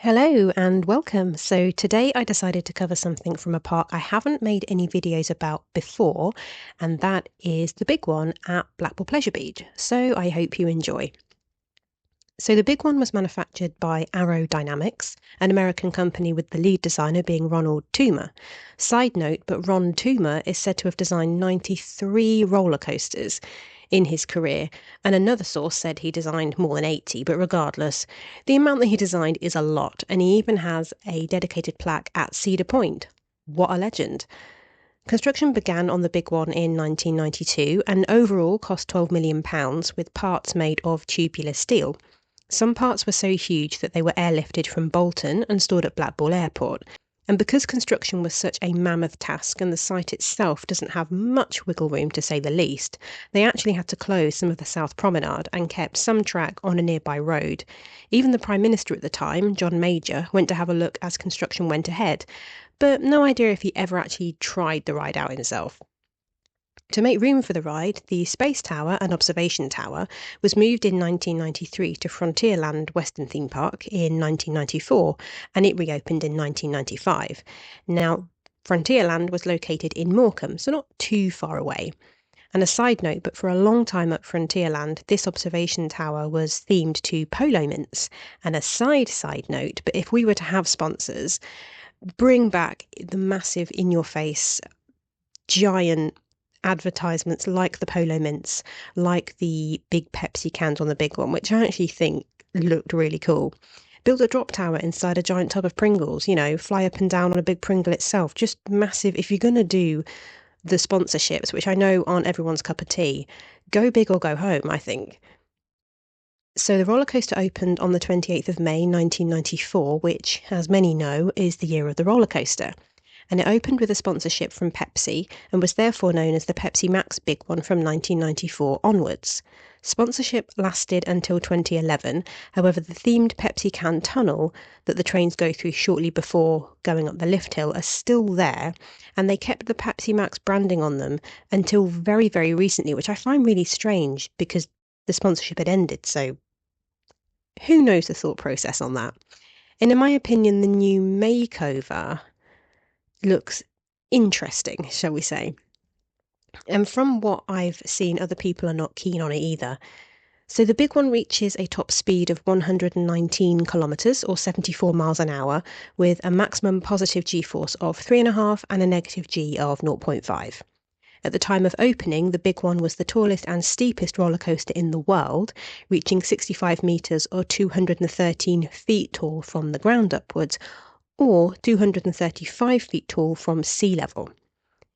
Hello and welcome. So today I decided to cover something from a park I haven't made any videos about before, and that is the big one at Blackpool Pleasure Beach. So I hope you enjoy. So the big one was manufactured by Aerodynamics, an American company with the lead designer being Ronald Toomer. Side note, but Ron Toomer is said to have designed 93 roller coasters in his career, and another source said he designed more than 80, but regardless, the amount that he designed is a lot, and he even has a dedicated plaque at Cedar Point. What a legend. Construction began on the big one in 1992 and overall cost £12 million with parts made of tubular steel. Some parts were so huge that they were airlifted from Bolton and stored at Blackpool Airport. And because construction was such a mammoth task and the site itself doesn't have much wiggle room to say the least, they actually had to close some of the South Promenade and kept some track on a nearby road. Even the Prime Minister at the time, John Major, went to have a look as construction went ahead, but no idea if he ever actually tried the ride out himself. To make room for the ride, the Space Tower and Observation Tower was moved in 1993 to Frontierland Western Theme Park in 1994, and it reopened in 1995. Now, Frontierland was located in Morecambe, so not too far away. And a side note, but for a long time at Frontierland, this observation tower was themed to polo mints. And a side note, but if we were to have sponsors, bring back the massive in-your-face, giant advertisements like the polo mints, like the big Pepsi cans on the big one, which I actually think looked really cool. Build a drop tower inside a giant tub of Pringles, fly up and down on a big Pringle itself. Just massive. If you're going to do the sponsorships, which I know aren't everyone's cup of tea, go big or go home, I think. So the roller coaster opened on the 28th of May 1994, which, as many know, is the year of the roller coaster. And it opened with a sponsorship from Pepsi and was therefore known as the Pepsi Max Big One from 1994 onwards. Sponsorship lasted until 2011, however the themed Pepsi can tunnel that the trains go through shortly before going up the lift hill are still there, and they kept the Pepsi Max branding on them until very, very recently, which I find really strange because the sponsorship had ended, so who knows the thought process on that. And in my opinion, the new makeover looks interesting, shall we say. And from what I've seen, other people are not keen on it either. So the big one reaches a top speed of 119 kilometres or 74 miles an hour with a maximum positive g-force of 3.5 and a negative g of 0.5. At the time of opening, the big one was the tallest and steepest roller coaster in the world, reaching 65 metres or 213 feet tall from the ground upwards, or 235 feet tall from sea level.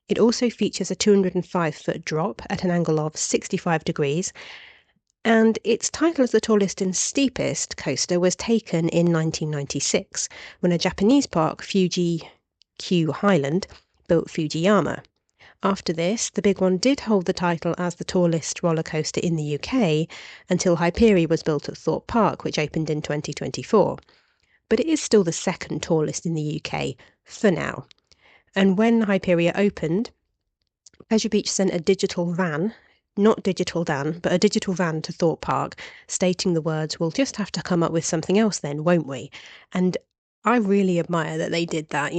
It also features a 205-foot drop at an angle of 65 degrees, and its title as the tallest and steepest coaster was taken in 1996, when a Japanese park, Fuji Q Highland, built Fujiyama. After this, the big one did hold the title as the tallest roller coaster in the UK until Hyperion was built at Thorpe Park, which opened in 2024. But it is still the second tallest in the UK for now. And when Hyperion opened, Pleasure Beach sent a digital van, not Digital Dan, but a digital van to Thorpe Park, stating the words, "We'll just have to come up with something else then, won't we?" And I really admire that they did that,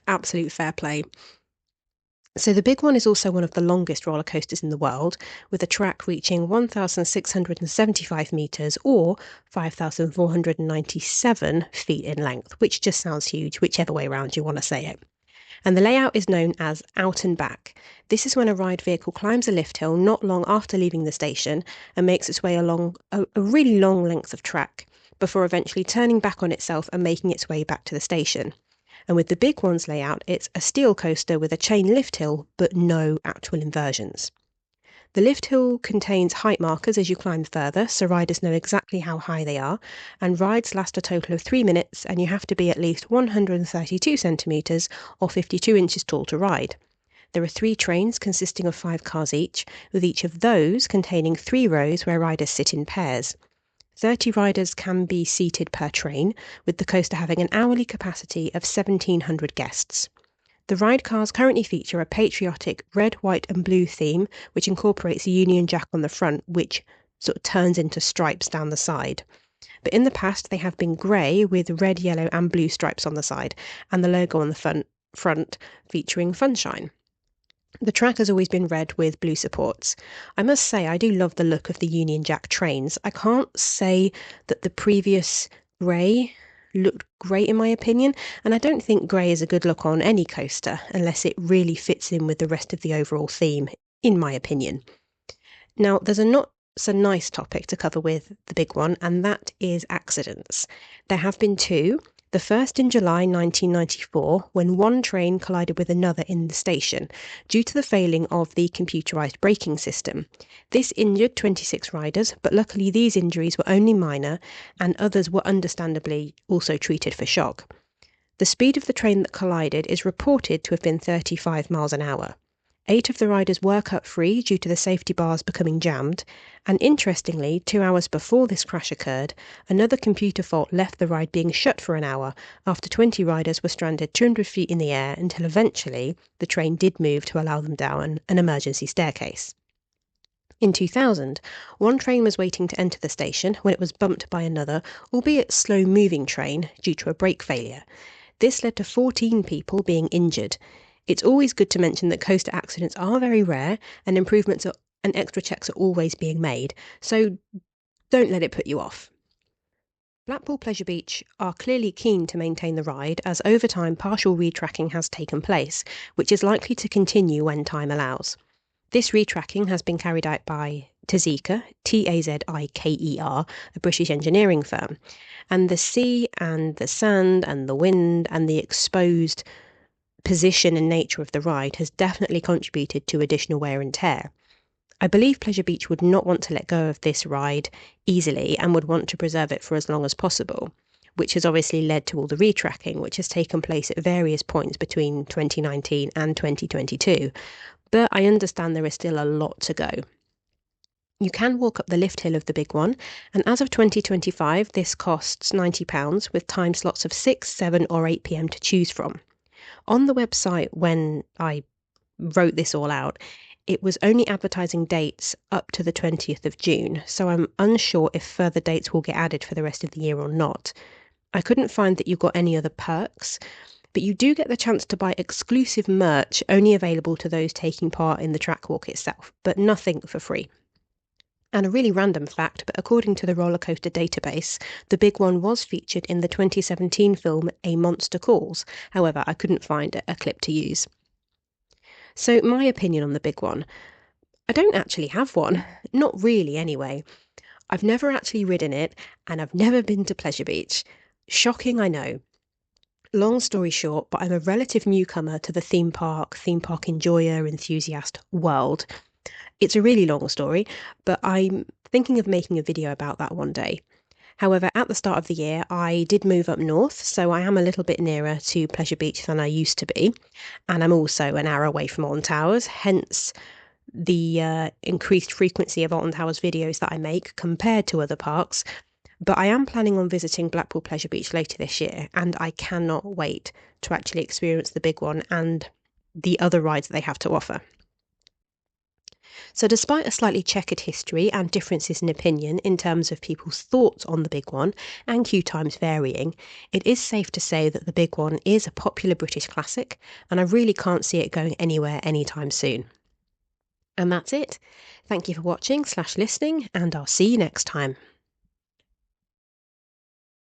absolute fair play. So the big one is also one of the longest roller coasters in the world, with a track reaching 1,675 metres or 5,497 feet in length, which just sounds huge, whichever way around you want to say it. And the layout is known as out and back. This is when a ride vehicle climbs a lift hill not long after leaving the station and makes its way along a really long length of track, before eventually turning back on itself and making its way back to the station. And with the big one's layout, it's a steel coaster with a chain lift hill, but no actual inversions. The lift hill contains height markers as you climb further, so riders know exactly how high they are, and rides last a total of 3 minutes, and you have to be at least 132 centimetres or 52 inches tall to ride. There are 3 trains consisting of 5 cars each, with each of those containing 3 rows where riders sit in pairs. 30 riders can be seated per train, with the coaster having an hourly capacity of 1,700 guests. The ride cars currently feature a patriotic red, white and blue theme, which incorporates a Union Jack on the front, which sort of turns into stripes down the side. But in the past, they have been grey with red, yellow and blue stripes on the side, and the logo on the front featuring Funshine. The track has always been red with blue supports. I must say, I do love the look of the Union Jack trains. I can't say that the previous grey looked great in my opinion, and I don't think grey is a good look on any coaster unless it really fits in with the rest of the overall theme, in my opinion. Now, there's a not so nice topic to cover with the big one, and that is accidents. There have been two. The first in July 1994, when one train collided with another in the station, due to the failing of the computerised braking system. This injured 26 riders, but luckily these injuries were only minor, and others were understandably also treated for shock. The speed of the train that collided is reported to have been 35 miles an hour. 8 of the riders were cut free due to the safety bars becoming jammed, and interestingly, 2 hours before this crash occurred, another computer fault left the ride being shut for an hour after 20 riders were stranded 200 feet in the air until eventually the train did move to allow them down an emergency staircase. In 2000, one train was waiting to enter the station when it was bumped by another, albeit slow-moving train, due to a brake failure. This led to 14 people being injured. It's always good to mention that coaster accidents are very rare and improvements and extra checks are always being made, so don't let it put you off. Blackpool Pleasure Beach are clearly keen to maintain the ride as over time partial retracking has taken place, which is likely to continue when time allows. This retracking has been carried out by Tazika, Tazikeer, a British engineering firm, and the sea and the sand and the wind and the exposed position and nature of the ride has definitely contributed to additional wear and tear. I believe Pleasure Beach would not want to let go of this ride easily and would want to preserve it for as long as possible, which has obviously led to all the retracking, which has taken place at various points between 2019 and 2022. But I understand there is still a lot to go. You can walk up the lift hill of the big one, and as of 2025, this costs £90 with time slots of 6, 7 or 8 p.m. to choose from. On the website, when I wrote this all out, it was only advertising dates up to the 20th of June, so I'm unsure if further dates will get added for the rest of the year or not. I couldn't find that you got any other perks, but you do get the chance to buy exclusive merch only available to those taking part in the track walk itself, but nothing for free. And a really random fact, but according to the Roller Coaster Database, the big one was featured in the 2017 film A Monster Calls. However, I couldn't find a clip to use. So my opinion on the big one. I don't actually have one. Not really, anyway. I've never actually ridden it, and I've never been to Pleasure Beach. Shocking, I know. Long story short, but I'm a relative newcomer to the theme park enjoyer, enthusiast world. It's a really long story, but I'm thinking of making a video about that one day. However, at the start of the year, I did move up north, so I am a little bit nearer to Pleasure Beach than I used to be, and I'm also an hour away from Alton Towers, hence the increased frequency of Alton Towers videos that I make compared to other parks. But I am planning on visiting Blackpool Pleasure Beach later this year, and I cannot wait to actually experience the big one and the other rides that they have to offer. So despite a slightly checkered history and differences in opinion in terms of people's thoughts on the big one and queue times varying, it is safe to say that the big one is a popular British classic, and I really can't see it going anywhere anytime soon. And that's it. Thank you for watching/listening, and I'll see you next time.